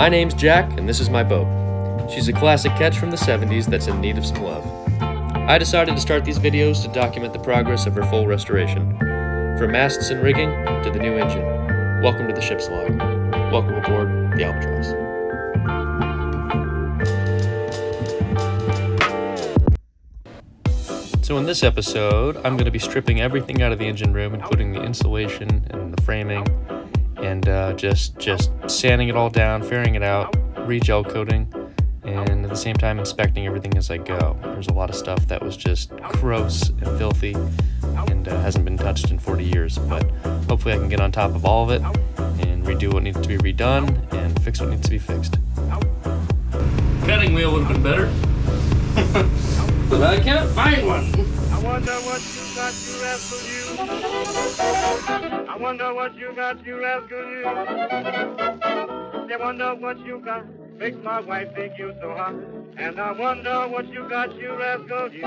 My name's Jack, and this is my boat. She's a classic catch from the 70s that's in need of some love. I decided to start these videos to document the progress of her full restoration. From masts and rigging to the new engine. Welcome to the ship's log. Welcome aboard the Albatross. So in this episode, I'm going to be stripping everything out of the engine room, including the insulation and the framing, and just sanding it all down, fairing it out, re-gel coating, and at the same time inspecting everything as I go. There's a lot of stuff that was just gross and filthy and hasn't been touched in 40 years, but hopefully I can get on top of all of it and redo what needs to be redone and fix what needs to be fixed. Cutting wheel would have been better, but I can't find one. I wonder what you got, you rascal you. I wonder what you got, you rascal you. I wonder what you got, makes my wife think you so hot. And I wonder what you got, you rascal you.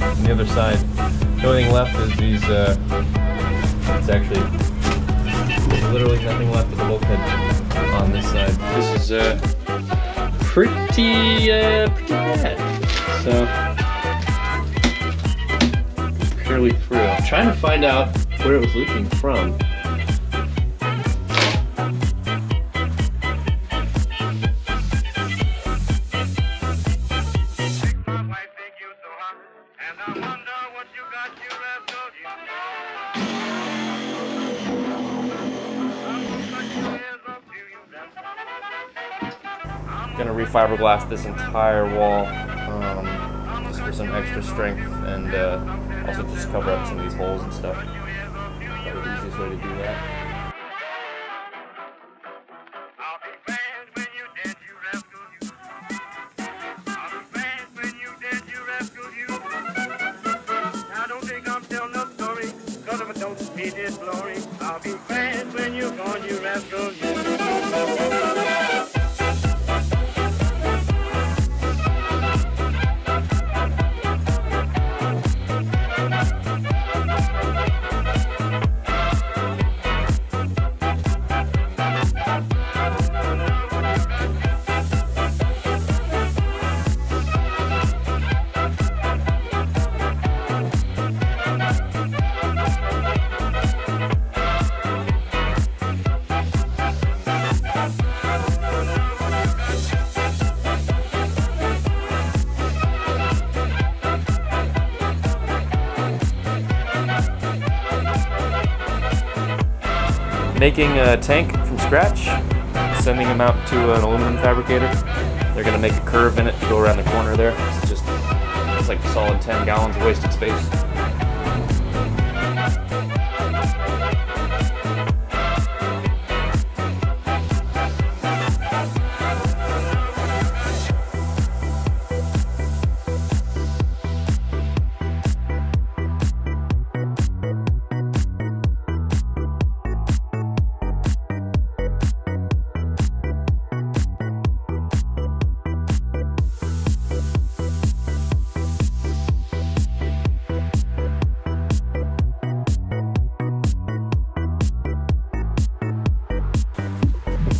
On the other side, the only thing left is these, it's actually literally nothing left of the bulkhead on this side. This is pretty bad. So, purely through. I'm trying to find out where it was leaking from. Gonna refiberglass this entire wall just for some extra strength and also just cover up some of these holes and stuff. Probably the easiest way to do that. I'll be glad when you're gone, you rascal, you. Making a tank from scratch, sending them out to an aluminum fabricator. They're gonna make a curve in it to go around the corner there. It's like a solid 10 gallons of wasted space.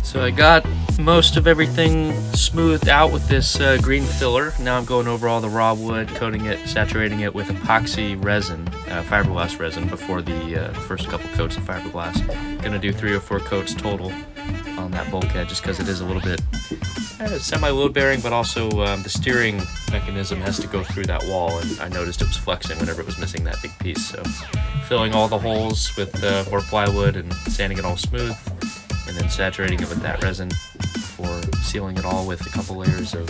So I got most of everything smoothed out with this green filler. Now I'm going over all the raw wood, coating it, saturating it with epoxy resin, fiberglass resin, before the first couple coats of fiberglass. Gonna do 3 or 4 coats total on that bulkhead just because it is a little bit semi-load bearing, but also the steering mechanism has to go through that wall, and I noticed it was flexing whenever it was missing that big piece. So filling all the holes with more plywood and sanding it all smooth, and then saturating it with that resin before sealing it all with a couple layers of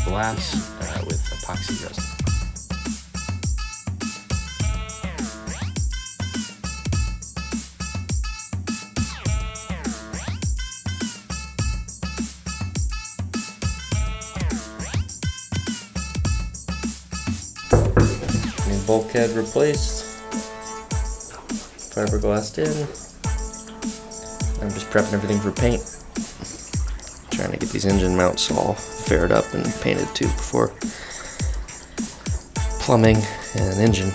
glass with epoxy resin. bulkhead replaced, fiberglassed in. I'm just prepping everything for paint. Trying to get these engine mounts all faired up and painted too before plumbing and engine.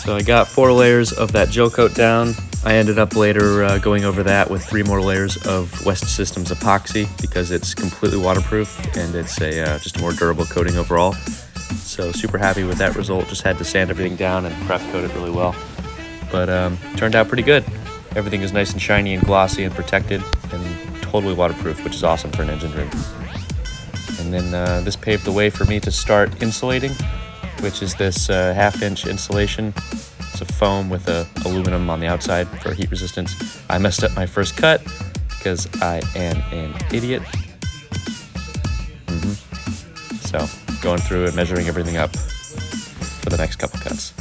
So I got 4 layers of that gel coat down. I ended up later going over that with 3 more layers of West Systems epoxy because it's completely waterproof and it's just a more durable coating overall. So super happy with that result. Just had to sand everything down and prep coat it really well. But turned out pretty good. Everything is nice and shiny and glossy and protected and totally waterproof, which is awesome for an engine room. And then this paved the way for me to start insulating, which is this 1/2-inch insulation. It's a foam with aluminum on the outside for heat resistance. I messed up my first cut because I am an idiot. So going through and measuring everything up for the next couple cuts.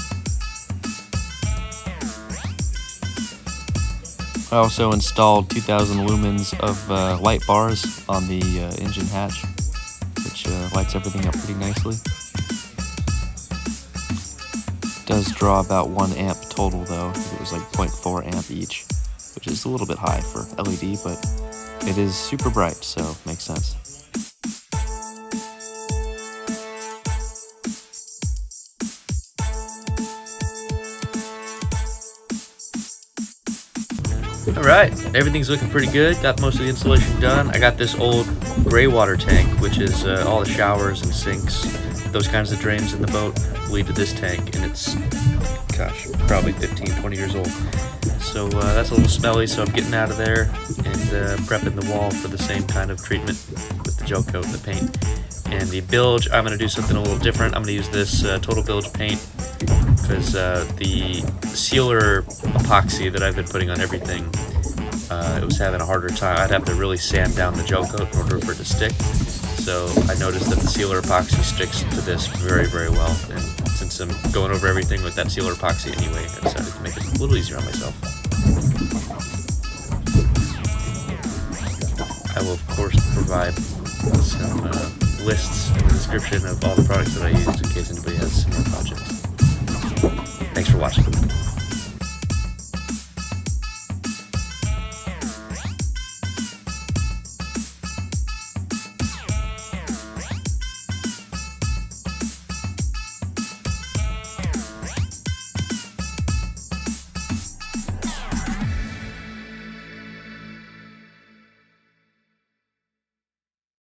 I also installed 2,000 lumens of light bars on the engine hatch, which lights everything up pretty nicely. Does draw about 1 amp total though. It was like 0.4 amp each, which is a little bit high for LED, but it is super bright, so makes sense. Alright, everything's looking pretty good. Got most of the insulation done. I got this old gray water tank, which is all the showers and sinks, those kinds of drains in the boat lead to this tank, and it's, gosh, probably 15-20 years old. So that's a little smelly, so I'm getting out of there and prepping the wall for the same kind of treatment with the gel coat and the paint. And the bilge, I'm going to do something a little different. I'm going to use this total bilge paint because the sealer epoxy that I've been putting on everything, it was having a harder time. I'd have to really sand down the gel coat in order for it to stick. So I noticed that the sealer epoxy sticks to this very, very well. And since I'm going over everything with that sealer epoxy anyway, I decided to make it a little easier on myself. I will, of course, provide some lists in the description of all the products that I used in case anybody has similar projects. Thanks for watching.